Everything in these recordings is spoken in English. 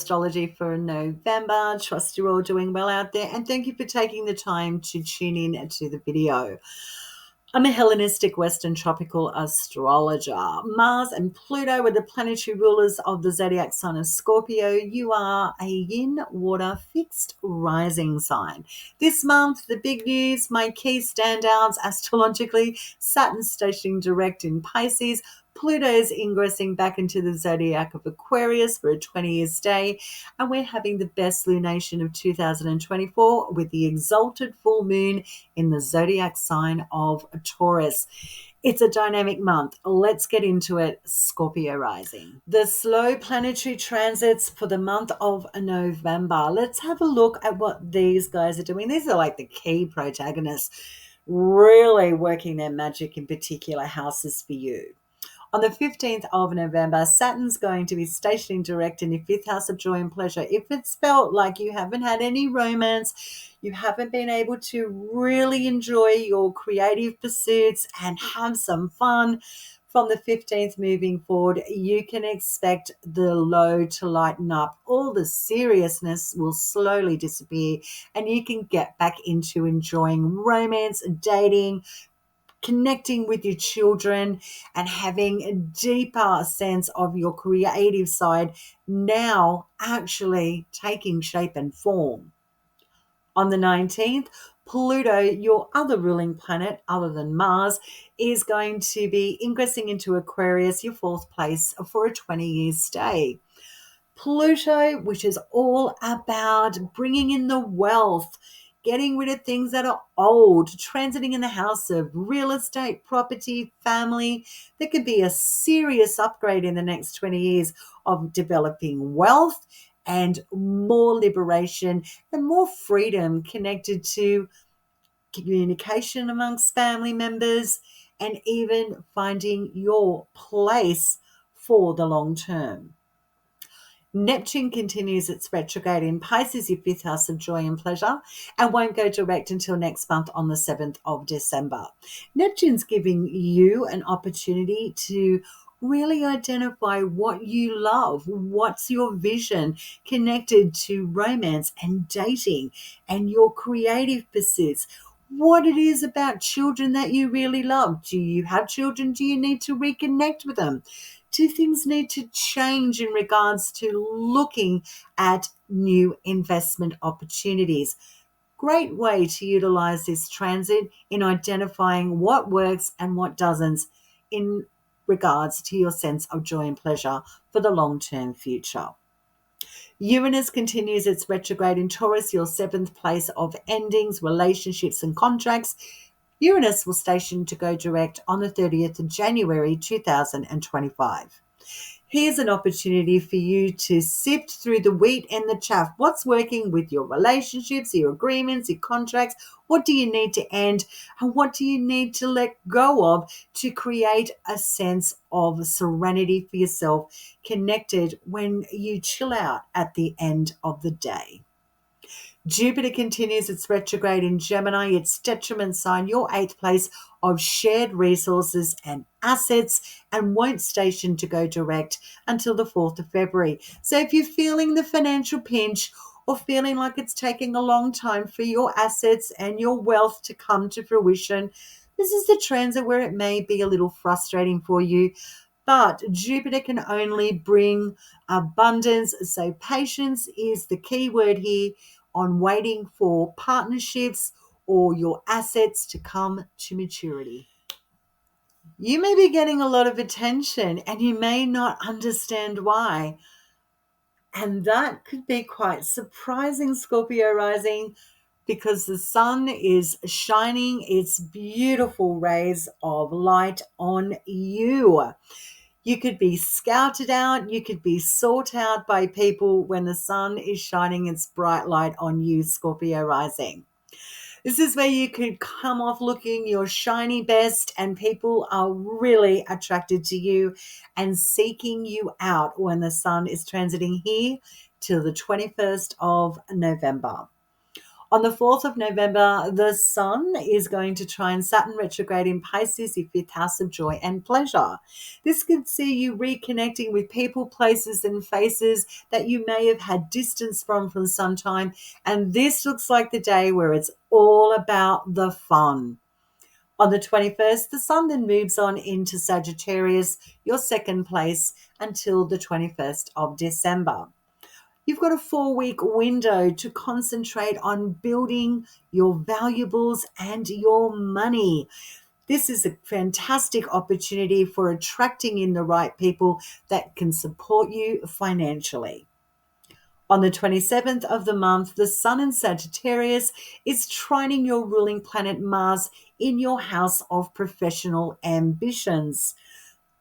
Astrology for November. Trust you're all doing well out there, and thank you for taking the time to tune in to the video. I'm a Hellenistic Western tropical astrologer. Mars and Pluto are the planetary rulers of the zodiac sign of Scorpio. You are a yin water fixed rising sign. This month, the big news, my key standouts astrologically, Saturn stationing direct in Pisces, Pluto's ingressing back into the zodiac of Aquarius for a 20-year stay, and we're having the best lunation of 2024 with the exalted full moon in the zodiac sign of Taurus. It's a dynamic month. Let's get into it. Scorpio rising. The slow planetary transits for the month of November. Let's have a look at what these guys are doing. These are like the key protagonists, really working their magic in particular houses for you. On the 15th of November, Saturn's going to be stationing direct in your fifth house of joy and pleasure. If it's felt like you haven't had any romance, you haven't been able to really enjoy your creative pursuits and have some fun, from the 15th moving forward, you can expect the load to lighten up. All the seriousness will slowly disappear, and you can get back into enjoying romance, dating, connecting with your children, and having a deeper sense of your creative side now actually taking shape and form. On the 19th, Pluto, your other ruling planet other than Mars, is going to be ingressing into Aquarius, your fourth place, for a 20-year stay. Pluto, which is all about bringing in the wealth, getting rid of things that are old, transiting in the house of real estate, property, family. There could be a serious upgrade in the next 20 years of developing wealth and more liberation and more freedom connected to communication amongst family members and even finding your place for the long term. Neptune continues its retrograde in Pisces, your fifth house of joy and pleasure, and won't go direct until next month on the 7th of December. Neptune's giving you an opportunity to really identify what you love, what's your vision connected to romance and dating and your creative pursuits. What it is about children that you really love. Do you have children? Do you need to reconnect with them? Do things need to change in regards to looking at new investment opportunities? Great way to utilize this transit in identifying what works and what doesn't in regards to your sense of joy and pleasure for the long-term future. Uranus continues its retrograde in Taurus, your seventh place of endings, relationships and contracts. Uranus will station to go direct on the 30th of January 2025. Here's an opportunity for you to sift through the wheat and the chaff. What's working with your relationships, your agreements, your contracts? What do you need to end? And what do you need to let go of to create a sense of serenity for yourself, connected when you chill out at the end of the day? Jupiter continues its retrograde in Gemini, its detriment sign, your eighth place of shared resources and assets, and won't station to go direct until the 4th of February. So if you're feeling the financial pinch or feeling like it's taking a long time for your assets and your wealth to come to fruition, this is the transit where it may be a little frustrating for you. But Jupiter can only bring abundance. So patience is the key word here on waiting for partnerships or your assets to come to maturity. You may be getting a lot of attention and you may not understand why. And that could be quite surprising, Scorpio rising, because the sun is shining its beautiful rays of light on you. You could be scouted out, you could be sought out by people when the sun is shining its bright light on you, Scorpio rising. This is where you could come off looking your shiny best and people are really attracted to you and seeking you out when the sun is transiting here till the 21st of November. On the 4th of November, the Sun is going to trine Saturn retrograde in Pisces, your fifth house of joy and pleasure. This could see you reconnecting with people, places, and faces that you may have had distance from for some time. And this looks like the day where it's all about the fun. On the 21st, the Sun then moves on into Sagittarius, your second place, until the 21st of December. You've got a 4-week window to concentrate on building your valuables and your money. This is a fantastic opportunity for attracting in the right people that can support you financially. On the 27th of the month, the Sun in Sagittarius is trining your ruling planet Mars in your house of professional ambitions.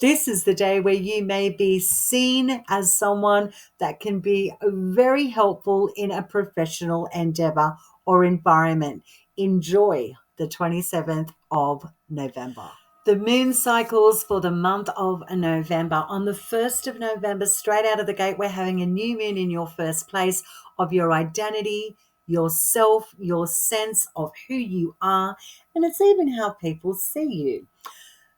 This is the day where you may be seen as someone that can be very helpful in a professional endeavor or environment. Enjoy the 27th of November. The moon cycles for the month of November. On the 1st of November, straight out of the gate, we're having a new moon in your first place of your identity, yourself, your sense of who you are, and it's even how people see you.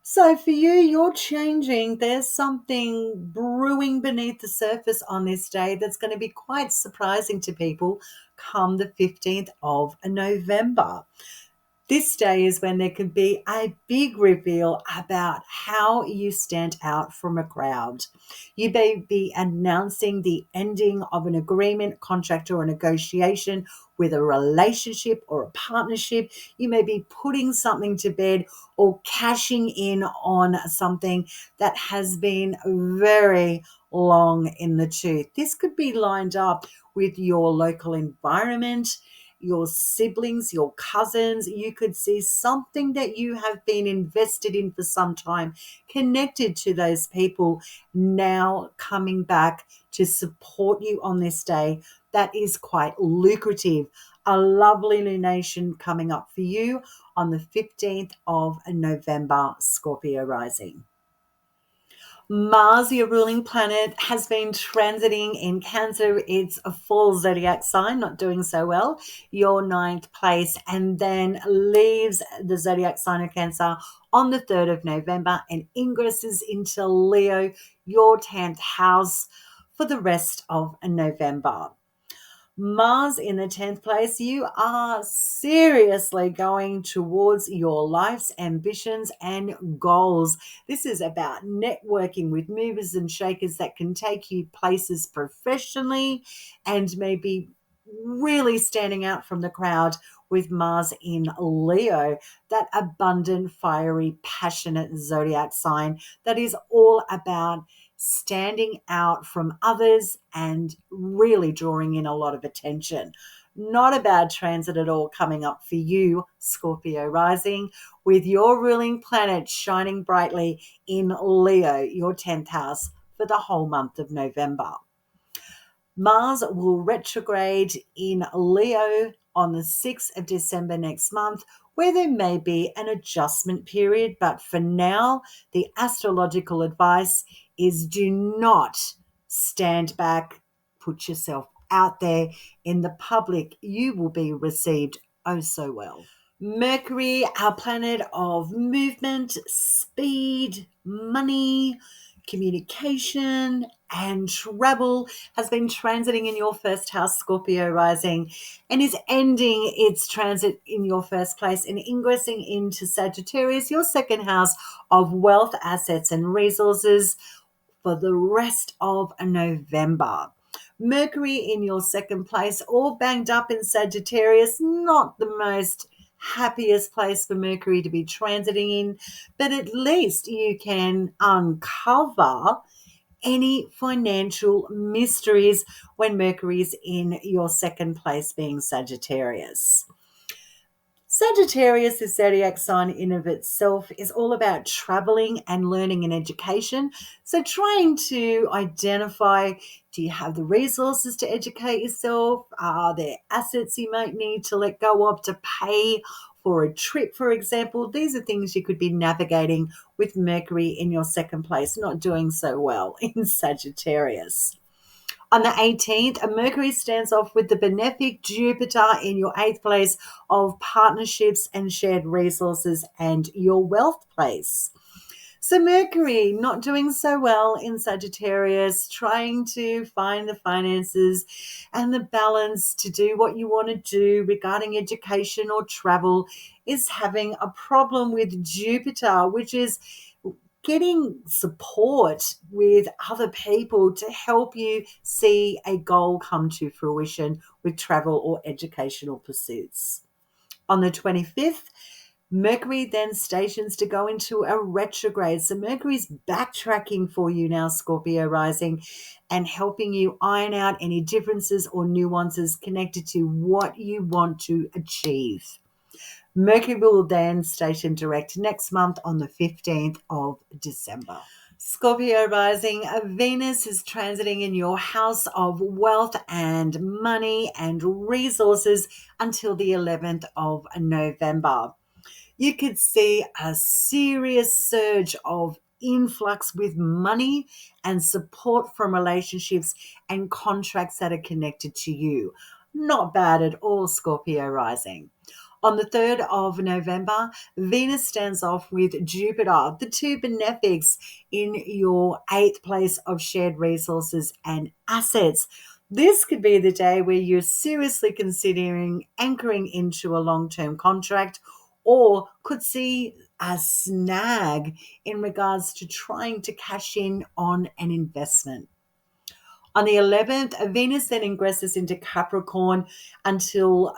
So for you, you're changing. There's something brewing beneath the surface on this day that's going to be quite surprising to people come the 15th of November. This day is when there can be a big reveal about how you stand out from a crowd. You may be announcing the ending of an agreement, contract, or a negotiation with a relationship or a partnership. You may be putting something to bed or cashing in on something that has been very long in the tooth. This could be lined up with your local environment, your siblings, your cousins. You could see something that you have been invested in for some time, connected to those people, now coming back to support you on this day. That is quite lucrative. A lovely lunation coming up for you on the 15th of November, Scorpio Rising. Mars, your ruling planet, has been transiting in Cancer. It's a full zodiac sign, not doing so well, your 9th place, and then leaves the zodiac sign of Cancer on the 3rd of November and ingresses into Leo, your 10th house, for the rest of November. Mars in the 10th place, you are seriously going towards your life's ambitions and goals. This is about networking with movers and shakers that can take you places professionally and maybe really standing out from the crowd with Mars in Leo, that abundant, fiery, passionate zodiac sign that is all about standing out from others and really drawing in a lot of attention. Not a bad transit at all coming up for you, Scorpio Rising, with your ruling planet shining brightly in Leo, your 10th house, for the whole month of November. Mars will retrograde in Leo on the 6th of December next month, where there may be an adjustment period. But for now, the astrological advice is do not stand back, put yourself out there in the public. You will be received oh so well. Mercury, our planet of movement, speed, money, communication, and travel, has been transiting in your first house, Scorpio Rising, and is ending its transit in your first place and ingressing into Sagittarius, your second house of wealth, assets, and resources, for the rest of November. Mercury in your second place, all banged up in Sagittarius, not the most happiest place for Mercury to be transiting in, but at least you can uncover any financial mysteries when Mercury's in your second place, being Sagittarius. Sagittarius, the zodiac sign in of itself, is all about traveling and learning and education. So trying to identify, do you have the resources to educate yourself? Are there assets you might need to let go of to pay for a trip, for example? These are things you could be navigating with Mercury in your second place, not doing so well in Sagittarius. On the 18th, Mercury stands off with the benefic Jupiter in your 8th place of partnerships and shared resources and your wealth place. So Mercury not doing so well in Sagittarius, trying to find the finances and the balance to do what you want to do regarding education or travel, is having a problem with Jupiter, which is getting support with other people to help you see a goal come to fruition with travel or educational pursuits. On the 25th, Mercury then stations to go into a retrograde. So Mercury's backtracking for you now, Scorpio rising, and helping you iron out any differences or nuances connected to what you want to achieve. Mercury will then station direct next month on the 15th of December. Scorpio rising, Venus is transiting in your house of wealth and money and resources until the 11th of November. You could see a serious surge of influx with money and support from relationships and contracts that are connected to you. Not bad at all, Scorpio rising. On the 3rd of November, Venus stands off with Jupiter, the two benefics in your 8th place of shared resources and assets. This could be the day where you're seriously considering anchoring into a long-term contract, or could see a snag in regards to trying to cash in on an investment. On the 11th, Venus then ingresses into Capricorn until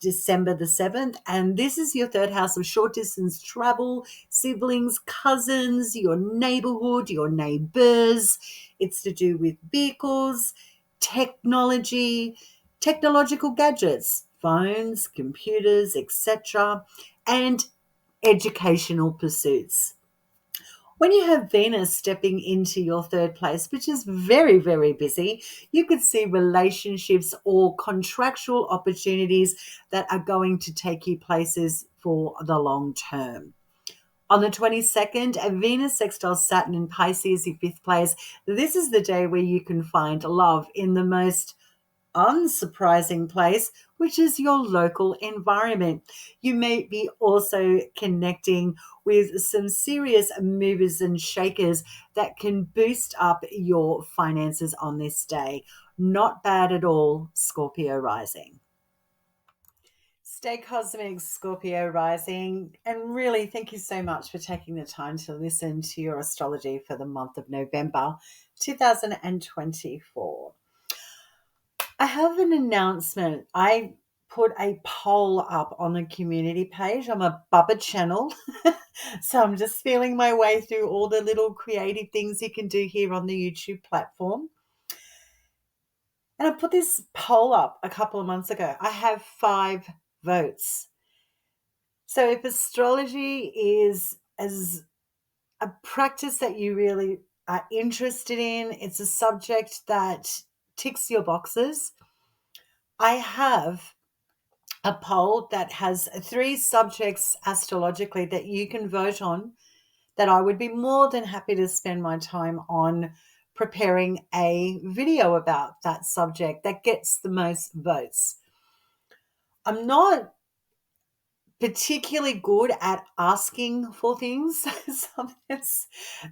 December the 7th. And this is your 3rd house of short distance travel, siblings, cousins, your neighborhood, your neighbors. It's to do with vehicles, technology, technological gadgets, phones, computers, etc., and educational pursuits. When you have Venus stepping into your 3rd place, which is very, very busy, you could see relationships or contractual opportunities that are going to take you places for the long term. On the 22nd, a Venus sextiles Saturn in Pisces, your 5th place. This is the day where you can find love in the most unsurprising place, which is your local environment. You may be also connecting with some serious movers and shakers that can boost up your finances on this day. Not bad at all, Scorpio rising. Stay cosmic, Scorpio rising, and really thank you so much for taking the time to listen to your astrology for the month of November 2024. I have an announcement. I put a poll up on the community page. I'm a Bubba channel, so I'm just feeling my way through all the little creative things you can do here on the YouTube platform. And I put this poll up a couple of months ago. I have 5 votes. So if astrology is as a practice that you really are interested in, it's a subject that ticks your boxes, I have a poll that has 3 subjects astrologically that you can vote on, that I would be more than happy to spend my time on preparing a video about that subject that gets the most votes. I'm not particularly good at asking for things.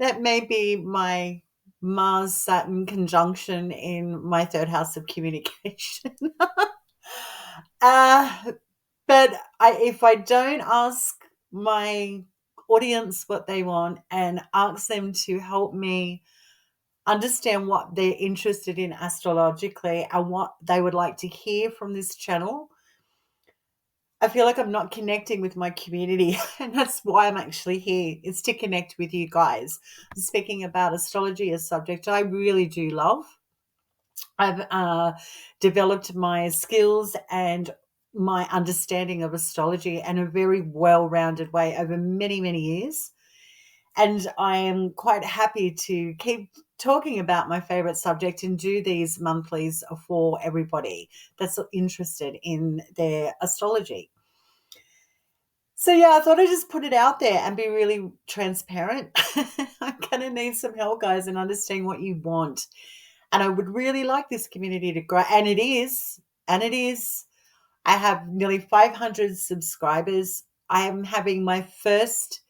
That may be my Mars Saturn conjunction in my 3rd house of communication. But if I don't ask my audience what they want and ask them to help me understand what they're interested in astrologically and what they would like to hear from this channel, I feel like I'm not connecting with my community. And that's why I'm actually here, is to connect with you guys. Speaking about astrology, a subject I really do love. I've developed my skills and my understanding of astrology in a very well-rounded way over many, many years. And I am quite happy to keep talking about my favorite subject and do these monthlies for everybody that's interested in their astrology. So yeah, I thought I'd just put it out there and be really transparent. I'm going to need some help, guys, in understanding what you want. And I would really like this community to grow. And it is. And it is. I have nearly 500 subscribers. I am having my first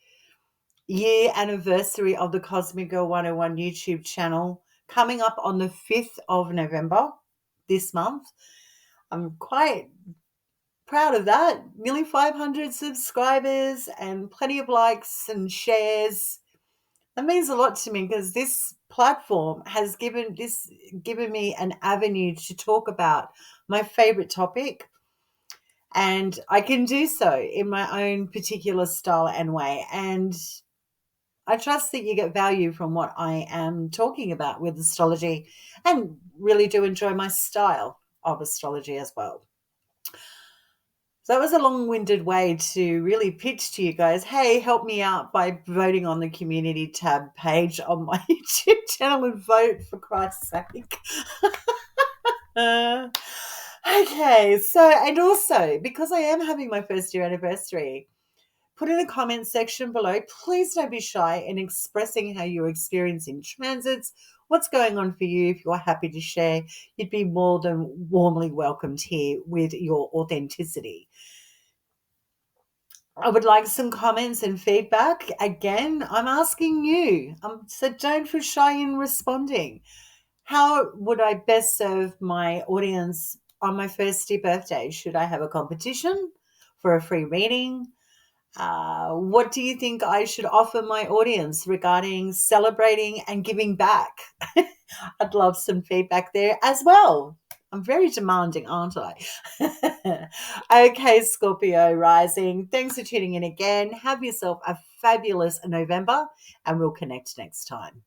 year anniversary of the Cosmic Girl 101 YouTube channel coming up on the 5th of November this month. I'm quite proud of that. Nearly 500 subscribers and plenty of likes and shares. That means a lot to me because this platform has given me an avenue to talk about my favorite topic, and I can do so in my own particular style and way. And I trust that you get value from what I am talking about with astrology, and really do enjoy my style of astrology as well. So that was a long-winded way to really pitch to you guys, hey, help me out by voting on the community tab page on my YouTube channel and vote, for Christ's sake. Okay, so, and also, because I am having my first year anniversary, put in the comment section below. Please don't be shy in expressing how you're experiencing transits, what's going on for you. If you're happy to share, you'd be more than warmly welcomed here with your authenticity. I would like some comments and feedback. Again, I'm asking you, so don't feel shy in responding. How would I best serve my audience on my first year birthday? Should I have a competition for a free reading? What do you think I should offer my audience regarding celebrating and giving back? I'd love some feedback there as well. I'm very demanding, aren't I? Okay, Scorpio Rising. Thanks for tuning in again. Have yourself a fabulous November, and we'll connect next time.